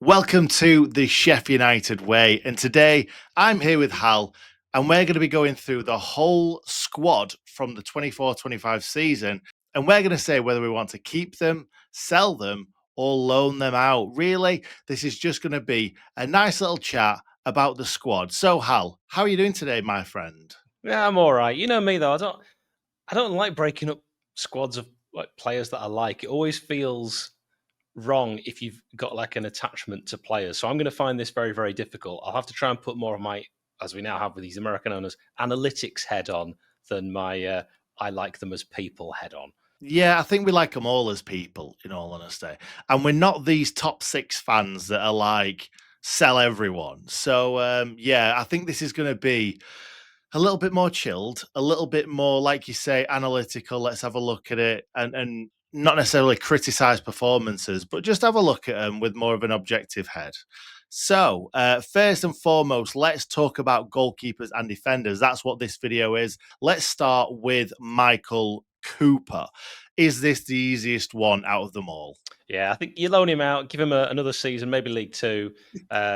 Welcome to the Sheff United Way. And today I'm here with Hal, and we're going to be going through the whole squad from the 24-25 season. And we're going to say whether we want to keep them, sell them, or loan them out. Really, this is just going to be a nice little chat about the squad. So, Hal, how are you doing today, my friend? Yeah, I'm all right. You know me though. I don't like breaking up squads of like players that I like. It always feels wrong if you've got like an attachment to players. So I'm going to find this very, very difficult. I'll have to try and put more of my, as we now have with these American owners, analytics head on than my I like them as people head on. Yeah, I think we like them all as people, in all honesty. And we're not these top six fans that are like, sell everyone. So, yeah, I think this is going to be a little bit more chilled, a little bit more, like you say, analytical. Let's have a look at it and not necessarily criticize performances, but just have a look at them with more of an objective head. So, first and foremost, let's talk about goalkeepers and defenders. That's what this video is. Let's start with Michael Cooper. Is this the easiest one out of them all? Yeah, I think you loan him out, give him another season, maybe League Two,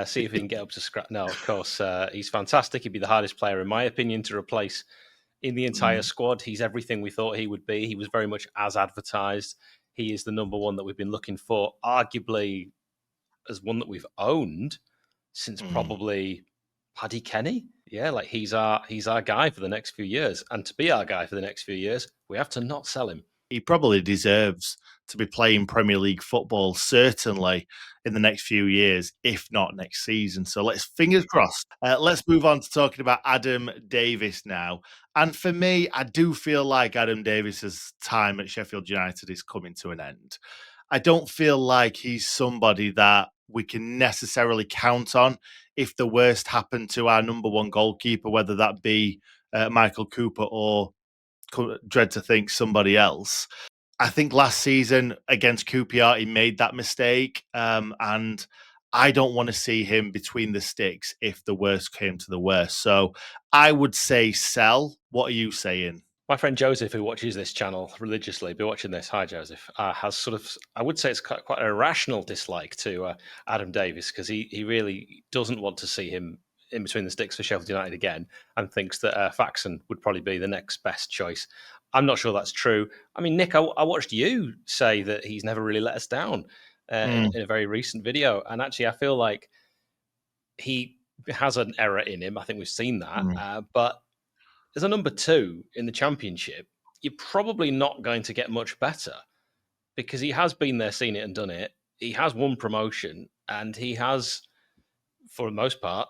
see if he can get up to scratch. No, of course, he's fantastic. He'd be the hardest player, in my opinion, to replace in the entire squad. He's everything we thought he would be. He was very much as advertised. He is the number one that we've been looking for, arguably as one that we've owned since probably Paddy Kenny. Yeah, like he's our guy for the next few years. And to be our guy for the next few years, we have to not sell him. He probably deserves to be playing Premier League football, certainly in the next few years, if not next season. So let's fingers crossed. Let's move on to talking about Adam Davies now. And for me, I do feel like Adam Davies's time at Sheffield United is coming to an end. I don't feel like he's somebody that we can necessarily count on if the worst happened to our number one goalkeeper, whether that be Michael Cooper or dread to think somebody else. I think last season against QPR, he made that mistake. And I don't want to see him between the sticks if the worst came to the worst. So I would say sell. What are you saying? My friend Joseph, who watches this channel religiously, be watching this. Hi, Joseph. Has sort of, I would say, it's quite an irrational dislike to Adam Davies because he really doesn't want to see him in between the sticks for Sheffield United again, and thinks that Faxon would probably be the next best choice. I'm not sure that's true. I mean, Nick, I watched you say that he's never really let us down in a very recent video, and actually, I feel like he has an error in him. I think we've seen that, but as a number two in the Championship, you're probably not going to get much better because he has been there, seen it, and done it. He has won promotion, and he has, for the most part,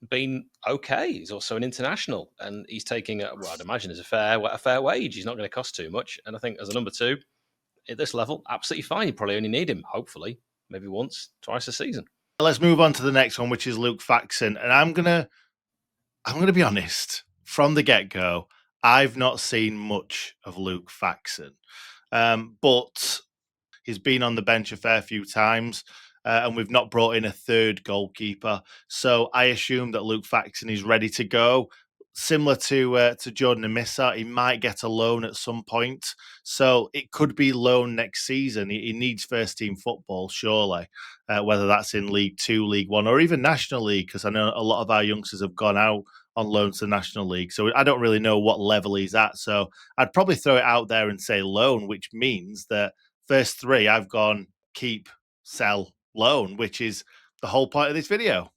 been okay. He's also an international, and he's taking what I'd imagine is a fair wage. He's not going to cost too much, and I think as a number two at this level, absolutely fine. You probably only need him, hopefully, maybe once, twice a season. Let's move on to the next one, which is Luke Faxon. And I'm gonna be honest. From the get-go, I've not seen much of Luke Faxon. But he's been on the bench a fair few times, and we've not brought in a third goalkeeper. So I assume that Luke Faxon is ready to go. Similar to Jordan Amissa, he might get a loan at some point. So it could be loan next season. He needs first team football, surely, whether that's in League Two, League One, or even National League, because I know a lot of our youngsters have gone out on loan to the National League. So I don't really know what level he's at. So I'd probably throw it out there and say loan, which means that first three I've gone keep, sell, loan, which is the whole point of this video.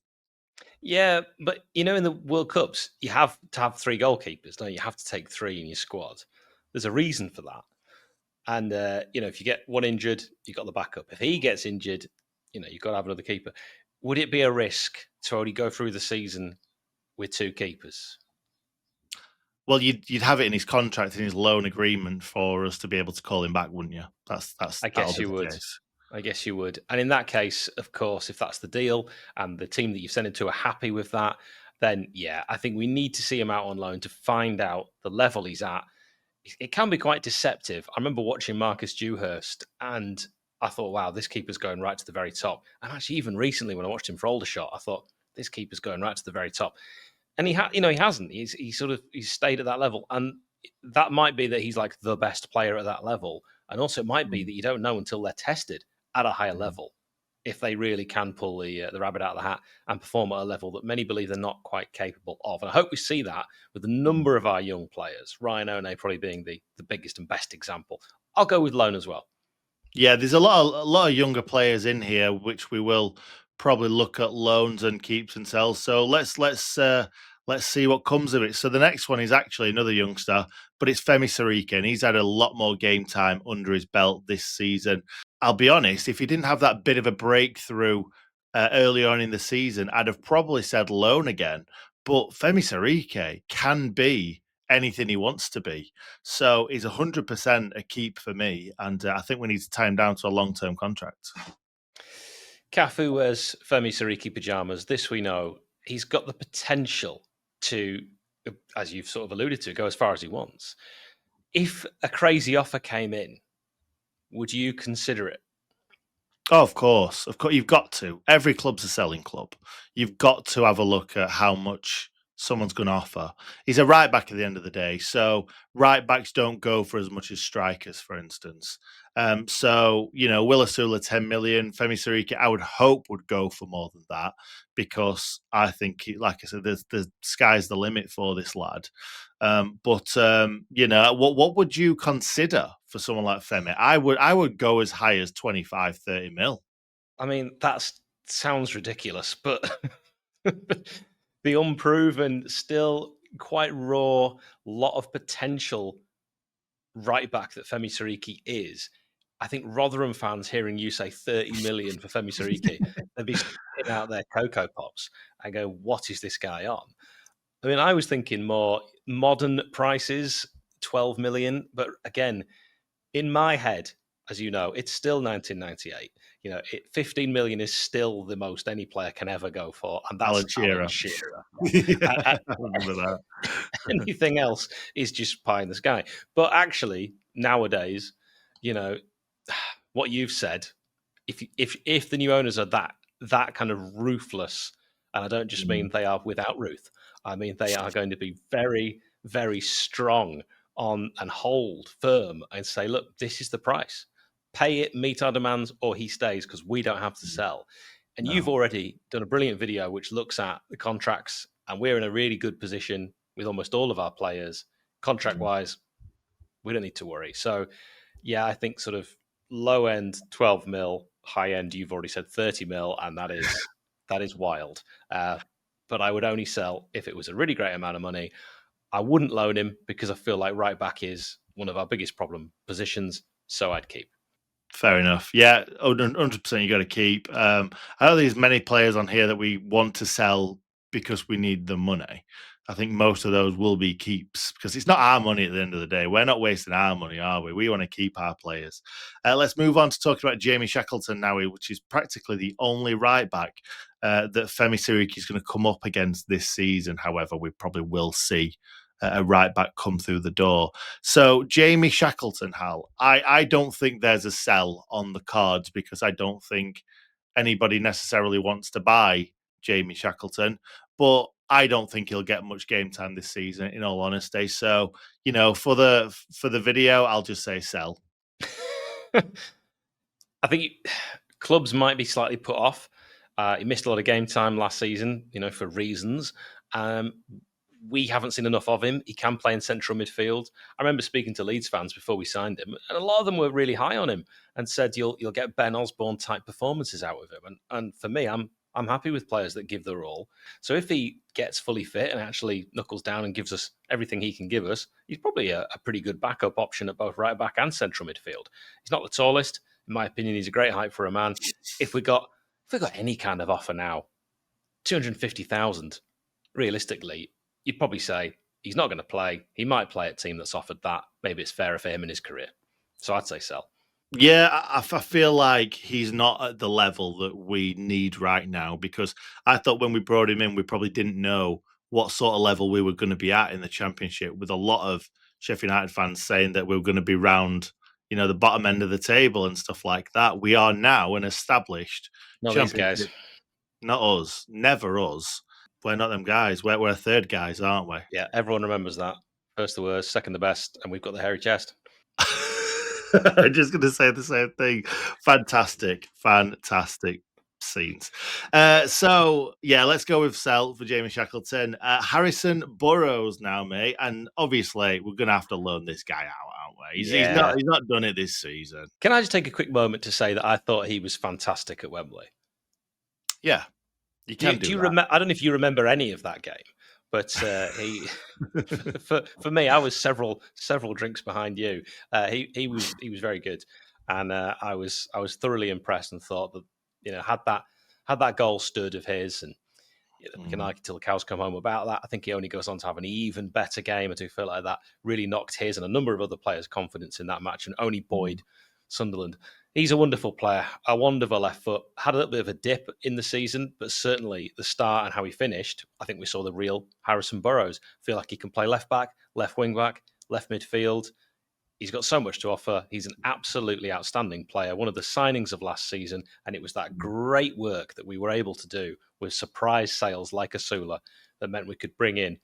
Yeah, but in the World Cups, you have to have three goalkeepers, don't you? You have to take three in your squad. There's a reason for that. And, if you get one injured, you've got the backup. If he gets injured, you've got to have another keeper. Would it be a risk to only go through the season with two keepers? Well, you'd have it in his contract, in his loan agreement for us to be able to call him back, wouldn't you? I guess you would. Case. I guess you would. And in that case, of course, if that's the deal and the team that you've sent him to are happy with that, then yeah, I think we need to see him out on loan to find out the level he's at. It can be quite deceptive. I remember watching Marcus Dewhurst and I thought, wow, this keeper's going right to the very top. And actually, even recently when I watched him for Aldershot, I thought, this keeper's going right to the very top. And he hasn't. He's stayed at that level. And that might be that he's like the best player at that level. And also it might be that you don't know until they're tested at a higher level. if they really can pull the rabbit out of the hat and perform at a level that many believe they're not quite capable of. And I hope we see that with a number of our young players, Ryan One probably being the biggest and best example. I'll go with loan as well. Yeah, there's a lot of younger players in here, which we will probably look at loans and keeps and sells. So let's see what comes of it. So the next one is actually another youngster, but it's Femi Seriki, and he's had a lot more game time under his belt this season. I'll be honest, if he didn't have that bit of a breakthrough early on in the season, I'd have probably said loan again. But Femi Seriki can be anything he wants to be. So he's 100% a keep for me. And I think we need to tie him down to a long-term contract. Cafu wears Femi Seriki pajamas. This we know. He's got the potential to, as you've sort of alluded to, go as far as he wants. If a crazy offer came in, would you consider it? Oh, of course. You've got to. Every club's a selling club. You've got to have a look at how much someone's going to offer. He's a right back at the end of the day. So right backs don't go for as much as strikers, for instance. So, �11 𝗚𝗿 10 million, Femi Seriki, I would hope would go for more than that, because I think, like I said, the sky's the limit for this lad. What would you consider for someone like Femi? I would go as high as 25, 30 mil. I mean, that sounds ridiculous, but the unproven, still quite raw, lot of potential right back that Femi Seriki is. I think Rotherham fans hearing you say 30 million for Femi Seriki, they'd be spitting out their Cocoa Pops and go, what is this guy on? I mean, I was thinking more modern prices, 12 million. But again, in my head, as you know, it's still 1998. 15 million is still the most any player can ever go for. And that's Alan Shearer. Yeah, I remember that. Anything else is just pie in the sky. But actually, nowadays, what you've said, if the new owners are that kind of ruthless, and I don't just mean they are without ruth, I mean they are going to be very, very strong on and hold firm and say, look, this is the price. Pay it, meet our demands, or he stays, because we don't have to sell. And you've already done a brilliant video which looks at the contracts, and we're in a really good position with almost all of our players. Contract-wise, we don't need to worry. So, yeah, I think sort of low end 12 mil, high end you've already said 30 mil, and that is wild. But I would only sell if it was a really great amount of money. I wouldn't loan him because I feel like right back is one of our biggest problem positions, so I'd keep. Fair enough. Yeah, 100% you got to keep. I don't think there's many players on here that we want to sell because we need the money. I think most of those will be keeps, because it's not our money at the end of the day. We're not wasting our money, are we? We want to keep our players. Let's move on to talking about Jamie Shackleton now, which is practically the only right back that Femi Seriki is going to come up against this season. However, we probably will see a right back come through the door. So Jamie Shackleton, Hal, I don't think there's a sell on the cards, because I don't think anybody necessarily wants to buy Jamie Shackleton, but I don't think he'll get much game time this season, in all honesty. So, for the video, I'll just say sell. I think clubs might be slightly put off. He missed a lot of game time last season, for reasons. We haven't seen enough of him. He can play in central midfield. I remember speaking to Leeds fans before we signed him, and a lot of them were really high on him and said you'll get Ben Osborne type performances out of him. And for me, I'm happy with players that give their all. So if he gets fully fit and actually knuckles down and gives us everything he can give us, he's probably a pretty good backup option at both right back and central midfield. He's not the tallest, in my opinion. He's a great height for a man. If we got any kind of offer now, 250,000, realistically, you'd probably say he's not going to play. He might play a team that's offered that. Maybe it's fairer for him in his career. So I'd say sell. Yeah, I feel like he's not at the level that we need right now, because I thought when we brought him in, we probably didn't know what sort of level we were going to be at in the Championship, with a lot of Sheffield United fans saying that we were going to be round, the bottom end of the table and stuff like that. We are now an established Championship. These guys. Not us. Never us. We're not them guys. We're third guys, aren't we? Yeah, everyone remembers that. First the worst, second the best, and we've got the hairy chest. I'm just going to say the same thing. Fantastic. scenes. So let's go with Sell for Jamie Shackleton. Harrison Burrows now, mate, and obviously we're gonna have to loan this guy out, aren't we? He's not done it this season. Can I just take a quick moment to say that I thought he was fantastic at Wembley? Yeah, you can do you that. remember? I don't know if you remember any of that game, but he for me, I was several drinks behind you. He was very good, and I was thoroughly impressed and thought that had that goal stood of his, and we can argue till the cows come home about that. I think he only goes on to have an even better game. I do feel like that really knocked his and a number of other players' confidence in that match, and only buoyed Sunderland. He's a wonderful player, a wonderful left foot. Had a little bit of a dip in the season, but certainly the start and how he finished, I think we saw the real Harrison Burrows. Feel like he can play left back, left wing back, left midfield. He's got so much to offer. He's an absolutely outstanding player, one of the signings of last season, and it was that great work that we were able to do with surprise sales like Asula that meant we could bring in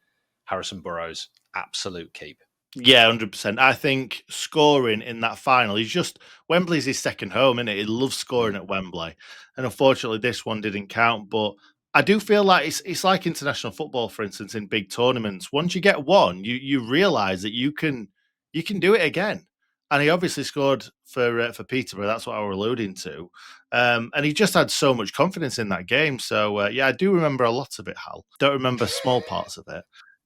Harrison Burrows. Absolute keep. Yeah, 100%. I think scoring in that final, Wembley's his second home, isn't it? He loves scoring at Wembley. And unfortunately, this one didn't count. But I do feel like it's like international football, for instance, in big tournaments. Once you get one, you realise that you can do it again. And he obviously scored for Peterborough. That's what I was alluding to. And he just had so much confidence in that game. So, I do remember a lot of it, Hal. Don't remember small parts of it.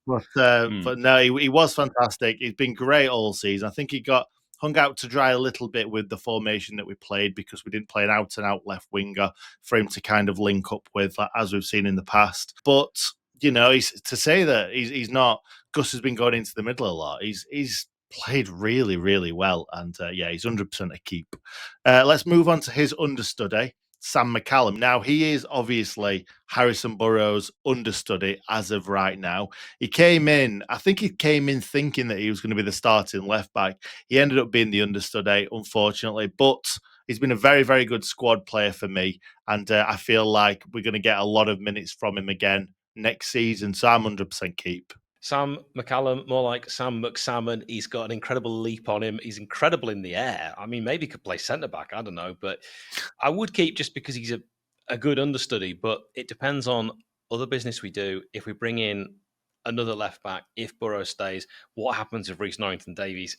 But no, he was fantastic. He's been great all season. I think he got hung out to dry a little bit with the formation that we played because we didn't play an out-and-out left winger for him to kind of link up with, as we've seen in the past. But, he's to say that he's not, Gus has been going into the middle a lot. He's played really, really well. And, he's 100% a keep. Let's move on to his understudy, Sam McCallum. Now, he is obviously Harrison Burrows' understudy as of right now. I think he came in thinking that he was going to be the starting left back. He ended up being the understudy, unfortunately, but he's been a very, very good squad player for me. And I feel like we're going to get a lot of minutes from him again next season. So I'm 100% keep. Sam McCallum, more like Sam McSalmon. He's got an incredible leap on him. He's incredible in the air. I mean, maybe he could play centre-back. I don't know. But I would keep just because he's a good understudy. But it depends on other business we do. If we bring in another left-back, if Burrows stays, what happens if Rhys, Norrington, Davies?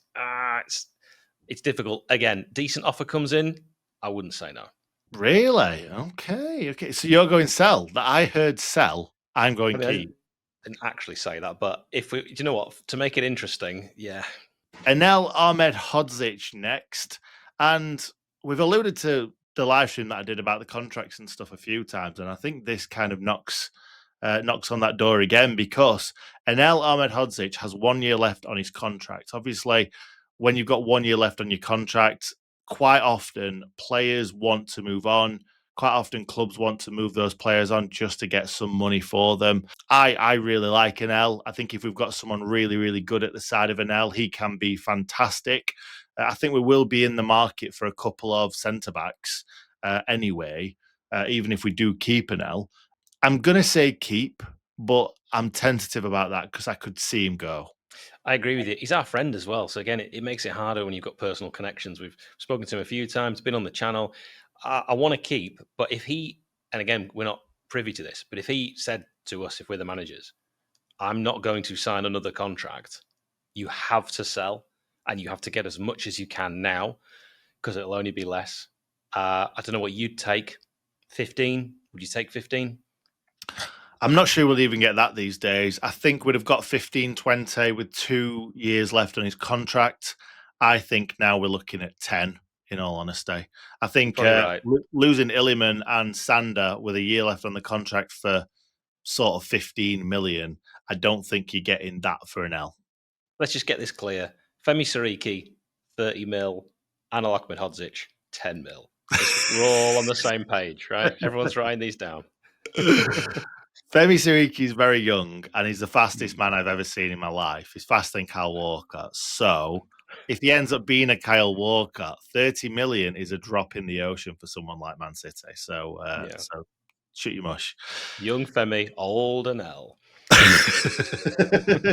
It's difficult. Again, decent offer comes in. I wouldn't say no. Really? Okay. So you're going sell. I heard sell. I'm going keep. Didn't actually say that, but do you know what? To make it interesting, yeah. Anel Ahmedhodzic next, and we've alluded to the live stream that I did about the contracts and stuff a few times, and I think this kind of knocks on that door again because Anel Ahmedhodzic has 1 year left on his contract. Obviously, when you've got 1 year left on your contract, quite often players want to move on. Quite often clubs want to move those players on just to get some money for them. I really like Anel. I think if we've got someone really, really good at the side of Anel, he can be fantastic. I think we will be in the market for a couple of centre-backs anyway, even if we do keep Anel. I'm going to say keep, but I'm tentative about that because I could see him go. I agree with you. He's our friend as well. So again, it makes it harder when you've got personal connections. We've spoken to him a few times, been on the channel. I want to keep, but if he, and again, we're not privy to this, but if he said to us, if we're the managers, I'm not going to sign another contract, you have to sell and you have to get as much as you can now because it'll only be less. I don't know what you'd take. 15? Would you take 15? I'm not sure we'll even get that these days. I think we'd have got 15, 20 with 2 years left on his contract. I think now we're looking at 10. In all honesty, I think right. Losing Illiman and Sander with a year left on the contract for sort of 15 million, I don't think you're getting that for Anel. Let's just get this clear. Femi Seriki, 30 mil. Anel Ahmedhodzic, 10 mil. We're all on the same page, right? Everyone's writing these down. Femi Seriki is very young and he's the fastest man I've ever seen in my life. He's faster than Kyle Walker. So if he ends up being a Kyle Walker, 30 million is a drop in the ocean for someone like Man City. So, so shoot your mush. Young Femi, old Anel.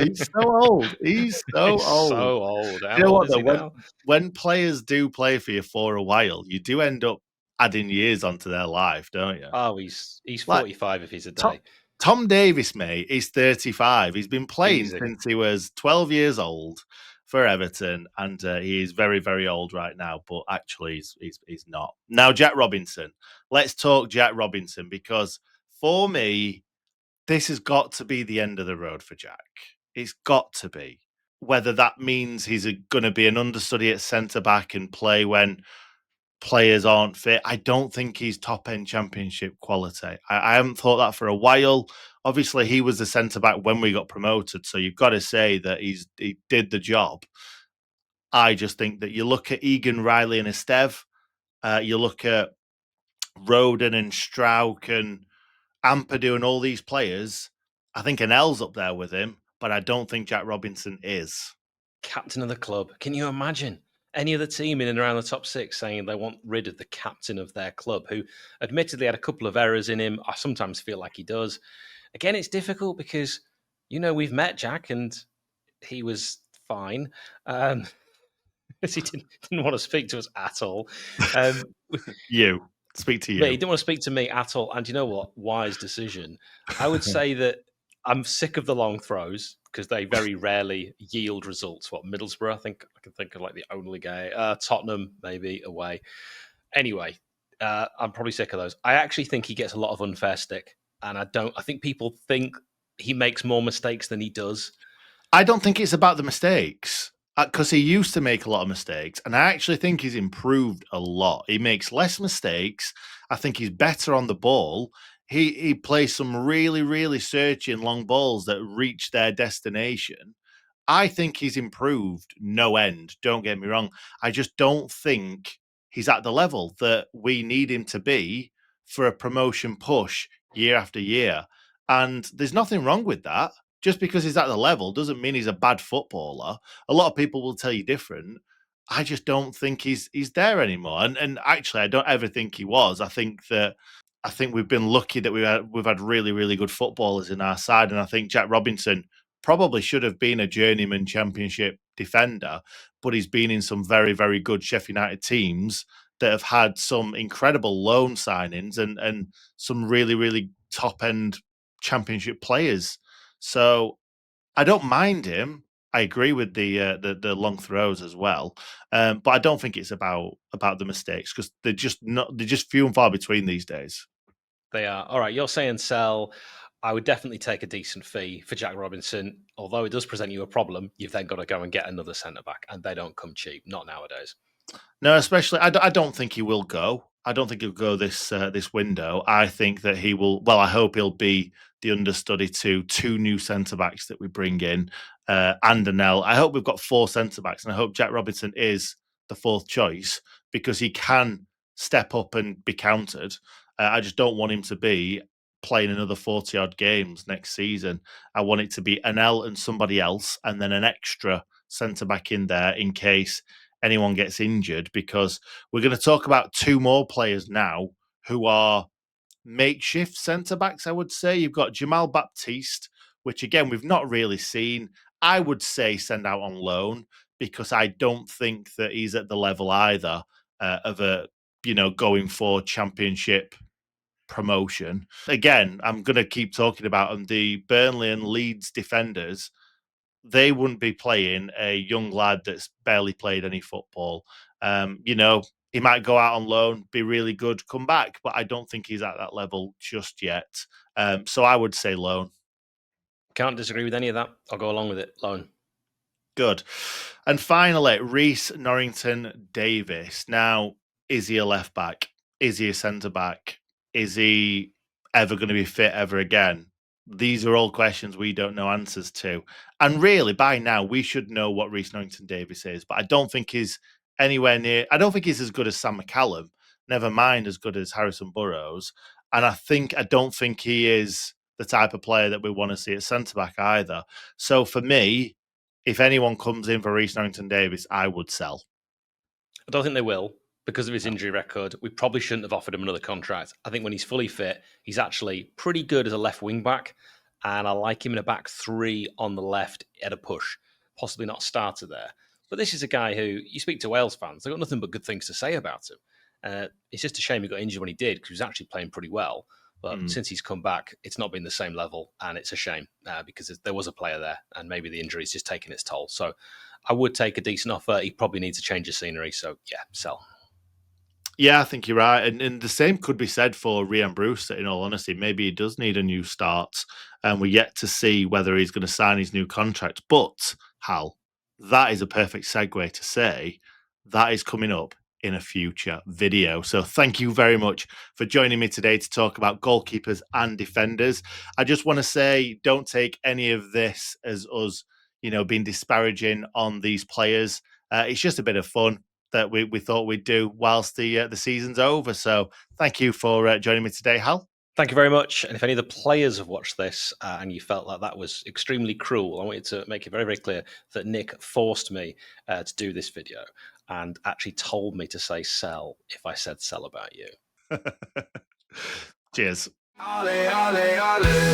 He's so old. He's so old. How you know old what, is he now? When players do play for you for a while, you do end up adding years onto their life, don't you? Oh, he's Like 45 if he's a Tom, day. Tom Davies, mate, is 35. He's been playing Easy. since he was 12 years old for Everton, and he is very, very old right now. But actually, he's not. Now, Jack Robinson. Let's talk Jack Robinson, because for me, this has got to be the end of the road for Jack. It's got to be. Whether that means he's going to be an understudy at centre back and play when players aren't fit, I don't think he's top end championship quality. I haven't thought that for a while. Obviously, he was the centre back when we got promoted, so you've got to say that he did the job. I just think that you look at Egan, Riley, and Estev, you look at Roden and Strauch and Ampadu and all these players. I think Anel's up there with him, but I don't think Jack Robinson is. Captain of the club. Can you imagine any other team in and around the top six saying they want rid of the captain of their club, who admittedly had a couple of errors in him? I sometimes feel like he does. Again, it's difficult because, we've met Jack and he was fine. He didn't want to speak to us at all. You. Speak to you. But he didn't want to speak to me at all. And you know what? Wise decision. I would say that I'm sick of the long throws because they very rarely yield results. Middlesbrough, I think I can think of like the only game. Tottenham, maybe away. Anyway, I'm probably sick of those. I actually think he gets a lot of unfair stick. And I think people think he makes more mistakes than he does. I don't think it's about the mistakes, because he used to make a lot of mistakes, and I actually think he's improved a lot. He makes less mistakes. I think he's better on the ball. He plays some really, really searching long balls that reach their destination. I think he's improved no end. Don't get me wrong. I just don't think he's at the level that we need him to be for a promotion push year after year. And there's nothing wrong with that. Just because he's at the level doesn't mean he's a bad footballer. A lot of people will tell you different. I just don't think he's there anymore. And actually, I don't ever think he was. I think we've been lucky that we've had really, really good footballers in our side. And I think Jack Robinson probably should have been a journeyman championship defender, but he's been in some very, very good Sheffield United teams that have had some incredible loan signings and some really, really top end championship players. So I don't mind him. I agree with the long throws as well, but I don't think it's about the mistakes, because they're just few and far between these days. They are. All right, you're saying sell. I would definitely take a decent fee for Jack Robinson. Although it does present you a problem, you've then got to go and get another centre back, and they don't come cheap. Not nowadays. No, especially I don't think he will go. I don't think he'll go this window. I think that he will. Well, I hope he'll be the understudy to two new centre backs that we bring in, and Anel. I hope we've got four centre backs, and I hope Jack Robinson is the fourth choice, because he can step up and be counted. I just don't want him to be playing another 40 odd games next season. I want it to be Anel and somebody else, and then an extra centre back in there in case anyone gets injured, because we're going to talk about two more players now who are makeshift centre backs, I would say. You've got Jamal Baptiste, which again, we've not really seen. I would say send out on loan, because I don't think that he's at the level either of a, going for championship promotion. Again, I'm going to keep talking about them. The Burnley and Leeds defenders, they wouldn't be playing a young lad that's barely played any football. He might go out on loan, be really good, come back, but I don't think he's at that level just yet. So I would say loan. Can't disagree with any of that. I'll go along with it. Loan. Good. And finally, Rhys, Norrington, Davies. Now, is he a left back? Is he a centre back? Is he ever going to be fit ever again? These are all questions we don't know answers to. And really, by now, we should know what Rhys Norrington Davies is. But I don't think he's anywhere near. I don't think he's as good as Sam McCallum, never mind as good as Harrison Burrows. And I don't think he is the type of player that we want to see at centre back either. So for me, if anyone comes in for Rhys Norrington Davies, I would sell. I don't think they will because of his injury record. We probably shouldn't have offered him another contract. I think when he's fully fit, he's actually pretty good as a left wing back. And I like him in a back three on the left at a push, possibly not starter there. But this is a guy who, you speak to Wales fans, they've got nothing but good things to say about him. It's just a shame he got injured when he did, because he was actually playing pretty well. But since he's come back, it's not been the same level, and it's a shame because there was a player there, and maybe the injury's just taken its toll. So I would take a decent offer. He probably needs a change of scenery. So yeah, sell. Yeah, I think you're right. And the same could be said for Ryan Brewster, in all honesty. Maybe he does need a new start, and we're yet to see whether he's going to sign his new contract. But, Hal, that is a perfect segue to say that is coming up in a future video. So thank you very much for joining me today to talk about goalkeepers and defenders. I just want to say, don't take any of this as us, being disparaging on these players. It's just a bit of fun that we thought we'd do whilst the season's over. So thank you for joining me today, Hal. Thank you very much. And if any of the players have watched this and you felt like that was extremely cruel, I want you to make it very, very clear that Nick forced me to do this video and actually told me to say sell if I said sell about you. Cheers. 𝗚𝗿𝗚𝗿𝗚